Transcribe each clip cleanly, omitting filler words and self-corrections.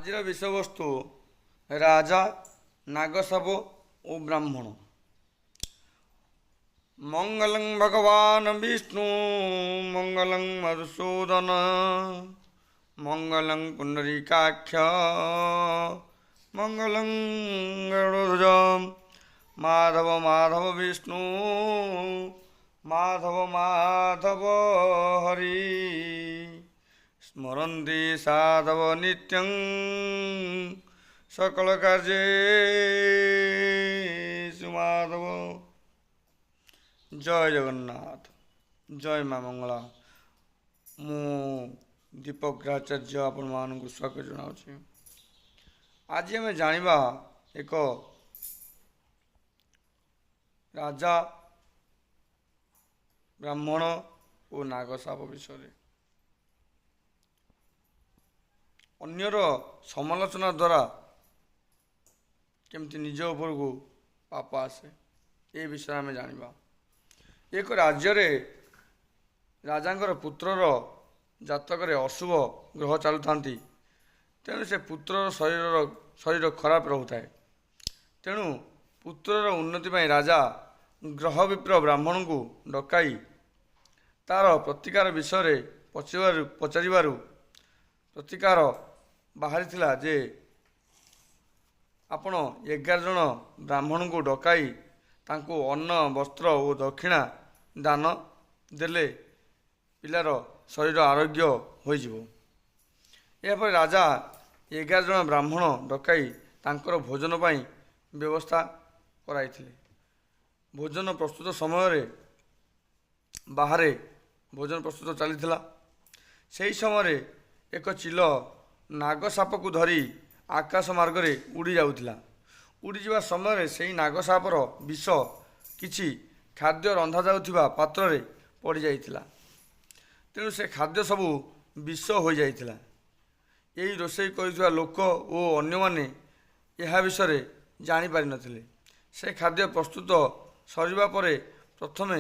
ଆଜିର ବିଷୟବସ୍ତୁ ରାଜା, ନାଗସାପ ଓ ବ୍ରାହ୍ମଣ। ମଙ୍ଗଳଂ ଭଗବାନ ବିଷ୍ଣୁ ମଙ୍ଗଳଂ ମଧୁସୂଦନ ମଙ୍ଗଳଂ ପୁଣ୍ଡରୀକାକ୍ଷ ମଙ୍ଗଳଂ ଗରୁଡ଼ଧ୍ୱଜ। ମାଧବ ମାଧବ ବିଷ୍ଣୁ ମାଧବ ମାଧବ ହରି ସ୍ମରନ୍ତି ସାଧବ ନିତ୍ୟଂ ସକଳ କାର୍ଯ୍ୟେ ସୁମାଧବ। ଜୟ ଜଗନ୍ନାଥ, ଜୟ ମା ମଙ୍ଗଳା। ମୁଁ ଦୀପକ ଗ୍ରହାଚାର୍ଯ୍ୟ ଆପଣମାନଙ୍କୁ ସ୍ୱାଗତ ଜଣାଉଛି। ଆଜି ଆମେ ଜାଣିବା ଏକ ରାଜା, ବ୍ରାହ୍ମଣ ଓ ନାଗସାପ ବିଷୟରେ। ଅନ୍ୟର ସମାଲୋଚନା ଦ୍ୱାରା କେମିତି ନିଜ ଉପରକୁ ପାପ ଆସେ, ଏ ବିଷୟରେ ଆମେ ଜାଣିବା। ଏକ ରାଜ୍ୟରେ ରାଜାଙ୍କର ପୁତ୍ରର ଜାତକରେ ଅଶୁଭ ଗ୍ରହ ଚାଲୁଥାନ୍ତି। ତେଣୁ ସେ ପୁତ୍ରର ଶରୀର ଖରାପ ରହୁଥାଏ। ତେଣୁ ପୁତ୍ରର ଉନ୍ନତି ପାଇଁ ରାଜା ଗ୍ରହ ବିପ୍ର ବ୍ରାହ୍ମଣଙ୍କୁ ଡକାଇ ତାର ପ୍ରତିକାର ବିଷୟରେ ପଚାରିବାରୁ ପ୍ରତିକାର ବାହାରିଥିଲା ଯେ ଆପଣ 11 ଜଣ ବ୍ରାହ୍ମଣଙ୍କୁ ଡକାଇ ତାଙ୍କୁ ଅନ୍ନ, ବସ୍ତ୍ର ଓ ଦକ୍ଷିଣା ଦାନ ଦେଲେ ପିଲାର ଶରୀର ଆରୋଗ୍ୟ ହୋଇଯିବ। ଏହାପରେ ରାଜା 11 ଜଣ ବ୍ରାହ୍ମଣ ଡକାଇ ତାଙ୍କର ଭୋଜନ ପାଇଁ ବ୍ୟବସ୍ଥା କରାଇଥିଲେ। ଭୋଜନ ପ୍ରସ୍ତୁତ ସମୟରେ ବାହାରେ ଭୋଜନ ପ୍ରସ୍ତୁତ ଚାଲିଥିଲା। ସେହି ସମୟରେ ଏକ ଚିଲ ନାଗସାପକୁ ଧରି ଆକାଶ ମାର୍ଗରେ ଉଡ଼ି ଯାଉଥିଲା। ଉଡ଼ିଯିବା ସମୟରେ ସେହି ନାଗସାପର ବିଷ କିଛି ଖାଦ୍ୟ ରନ୍ଧାଯାଉଥିବା ପାତ୍ରରେ ପଡ଼ିଯାଇଥିଲା। ତେଣୁ ସେ ଖାଦ୍ୟ ସବୁ ବିଷ ହୋଇଯାଇଥିଲା। ଏହି ରୋଷେଇ କରିଥିବା ଲୋକ ଓ ଅନ୍ୟମାନେ ଏହା ବିଷୟରେ ଜାଣିପାରିନଥିଲେ। ସେ ଖାଦ୍ୟ ପ୍ରସ୍ତୁତ ସରିବା ପରେ ପ୍ରଥମେ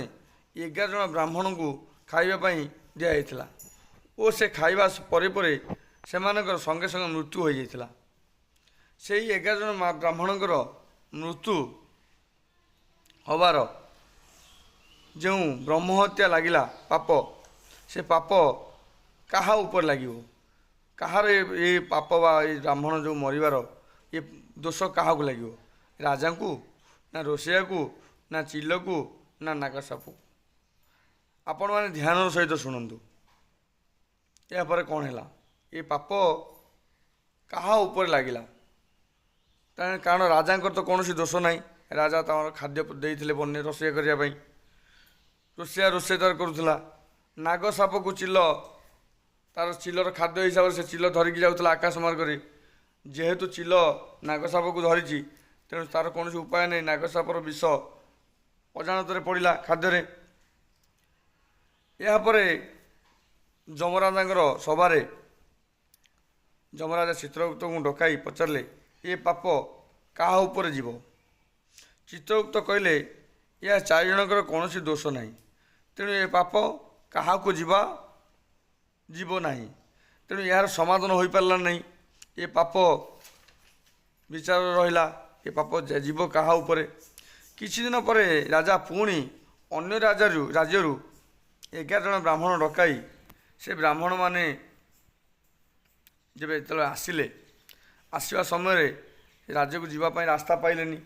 11 ଜଣ ବ୍ରାହ୍ମଣଙ୍କୁ ଖାଇବା ପାଇଁ ଦିଆଯାଇଥିଲା ଓ ସେ ଖାଇବା ପରେ ପରେ ସେମାନଙ୍କର ସଙ୍ଗେ ସଙ୍ଗେ ମୃତ୍ୟୁ ହୋଇଯାଇଥିଲା। ସେହି 11 ଜଣ ବ୍ରାହ୍ମଣଙ୍କର ମୃତ୍ୟୁ ହେବାର ଯେଉଁ ବ୍ରହ୍ମହତ୍ୟା ଲାଗିଲା ପାପ, ସେ ପାପ କାହା ଉପରେ ଲାଗିବ? କାହାର ଏ ପାପ ବା ଏ ବ୍ରାହ୍ମଣ ଯେଉଁ ମରିବାର ଏ ଦୋଷ କାହାକୁ ଲାଗିବ? ରାଜାଙ୍କୁ, ନା ରୋଷେଇଆକୁ, ନା ଚିଲକୁ, ନା ନାଗସାପକୁ? ଆପଣମାନେ ଧ୍ୟାନର ସହିତ ଶୁଣନ୍ତୁ। ଏହାପରେ କ'ଣ ହେଲା? ଏ ପାପ କାହା ଉପରେ ଲାଗିଲା? କାରଣ ରାଜାଙ୍କର ତ କୌଣସି ଦୋଷ ନାହିଁ। ରାଜା ତାଙ୍କର ଖାଦ୍ୟ ଦେଇଥିଲେ ରୋଷେଇ କରିବା ପାଇଁ। ରୋଷେଇଆ ରୋଷେଇ ତାର କରୁଥିଲା। ନାଗସାପକୁ ଚିଲ ତାର ଚିଲର ଖାଦ୍ୟ ହିସାବରେ ସେ ଚିଲ ଧରିକି ଯାଉଥିଲା ଆକାଶ ମାର୍ଗରେ। ଯେହେତୁ ଚିଲ ନାଗସାପକୁ ଧରିଛି, ତେଣୁ ତାର କୌଣସି ଉପାୟ ନାହିଁ। ନାଗସାପର ବିଷ ଅଜାଣତରେ ପଡ଼ିଲା ଖାଦ୍ୟରେ। ଏହାପରେ ଯମରାଜାଙ୍କର ସଭାରେ ଯମରାଜା ଚିତ୍ରଗୁପ୍ତଙ୍କୁ ଡକାଇ ପଚାରିଲେ, ଏ ପାପ କାହା ଉପରେ ଯିବ? ଚିତ୍ରଗୁପ୍ତ କହିଲେ, ଏହା 4 ଜଣଙ୍କର କୌଣସି ଦୋଷ ନାହିଁ। ତେଣୁ ଏ ପାପ କାହାକୁ ଯିବ ନାହିଁ। ତେଣୁ ଏହାର ସମାଧାନ ହୋଇପାରିଲା ନାହିଁ। ଏ ପାପ ବିଚାର ରହିଲା। ଏ ପାପ ଯିବ କାହା ଉପରେ? କିଛି ଦିନ ପରେ ରାଜା ପୁଣି ଅନ୍ୟ ରାଜ୍ୟରୁ 11 ଜଣ ବ୍ରାହ୍ମଣ ଡକାଇ ସେ ବ୍ରାହ୍ମଣମାନେ ଯେତେବେଳେ ଆସିବା ସମୟରେ ରାଜ୍ୟକୁ ଯିବା ପାଇଁ ରାସ୍ତା ପାଇଲେନି।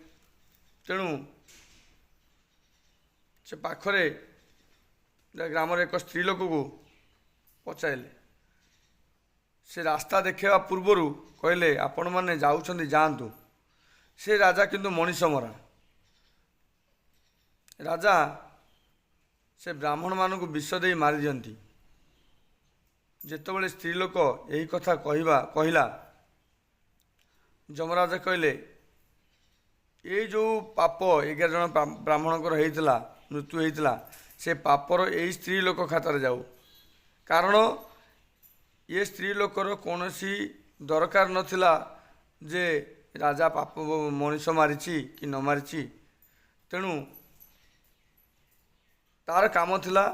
ତେଣୁ ସେ ପାଖରେ ଗ୍ରାମରେ ଏକ ସ୍ତ୍ରୀ ଲୋକକୁ ପଚାରିଲେ। ସେ ରାସ୍ତା ଦେଖାଇବା ପୂର୍ବରୁ କହିଲେ, ଆପଣମାନେ ଯାଉଛନ୍ତି ଯାଆନ୍ତୁ। ସେ ରାଜା କିନ୍ତୁ ମଣିଷ ମରା। ରାଜା ସେ ବ୍ରାହ୍ମଣମାନଙ୍କୁ ବିଷ ଦେଇ ମାରିଦିଅନ୍ତି। ଯେତେବେଳେ ସ୍ତ୍ରୀ ଲୋକ ଏହି କଥା କହିଲା, ଯମରାଜା କହିଲେ, ଏଇ ଯେଉଁ ପାପ 11 ଜଣ ବ୍ରାହ୍ମଣଙ୍କର ହେଇଥିଲା, ମୃତ୍ୟୁ ହେଇଥିଲା, ସେ ପାପର ଏଇ ସ୍ତ୍ରୀ ଲୋକ ଖାତାରେ ଯାଉ। କାରଣ ଏ ସ୍ତ୍ରୀ ଲୋକର କୌଣସି ଦରକାର ନଥିଲା ଯେ ରାଜା ପାପ ମଣିଷ ମାରିଛି କି ନ ମାରିଛି। ତେଣୁ ତାର କାମ ଥିଲା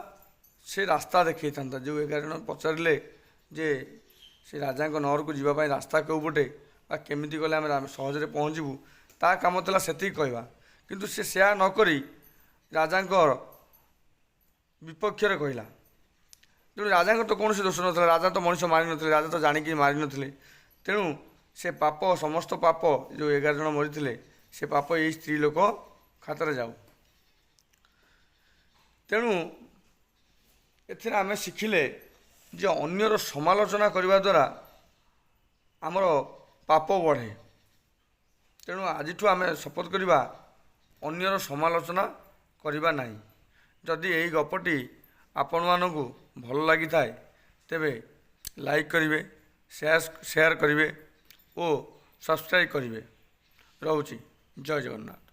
ସେ ରାସ୍ତା ଦେଖେଇଥାନ୍ତା। ଯେଉଁ 11 ଜଣ ପଚାରିଲେ ଯେ ସେ ରାଜାଙ୍କ ନଅରକୁ ଯିବା ପାଇଁ ରାସ୍ତା କେଉଁ ପଟେ ବା କେମିତି ଗଲେ ଆମେ ସହଜରେ ପହଞ୍ଚିବୁ, ତା କାମ ଥିଲା ସେତିକି କହିବା। କିନ୍ତୁ ସେ ସେୟା ନ କରି ରାଜାଙ୍କ ବିପକ୍ଷରେ କହିଲା। ତେଣୁ ରାଜାଙ୍କର ତ କୌଣସି ଦୋଷ ନଥିଲା, ରାଜା ତ ମଣିଷ ମାରିନଥିଲେ, ରାଜା ତ ଜାଣିକି ମାରିନଥିଲେ। ତେଣୁ ସେ ପାପ, ସମସ୍ତ ପାପ ଯେଉଁ 11 ଜଣ ମରିଥିଲେ, ସେ ପାପ ଏଇ ସ୍ତ୍ରୀ ଲୋକ ଖାତାରେ ଯାଉ। ତେଣୁ ଏଥିରେ ଆମେ ଶିଖିଲେ ଯେ ଅନ୍ୟର ସମାଲୋଚନା କରିବା ଦ୍ୱାରା ଆମର ପାପ ବଢ଼େ। ତେଣୁ ଆଜିଠୁ ଆମେ ଶପଥ କରିବା ଅନ୍ୟର ସମାଲୋଚନା କରିବା ନାହିଁ। ଯଦି ଏହି ଗପଟି ଆପଣମାନଙ୍କୁ ଭଲ ଲାଗିଥାଏ ତେବେ ଲାଇକ୍ କରିବେ, ସେୟାର କରିବେ ଓ ସବସ୍କ୍ରାଇବ୍ କରିବେ। ରହୁଛି। ଜୟ ଜଗନ୍ନାଥ।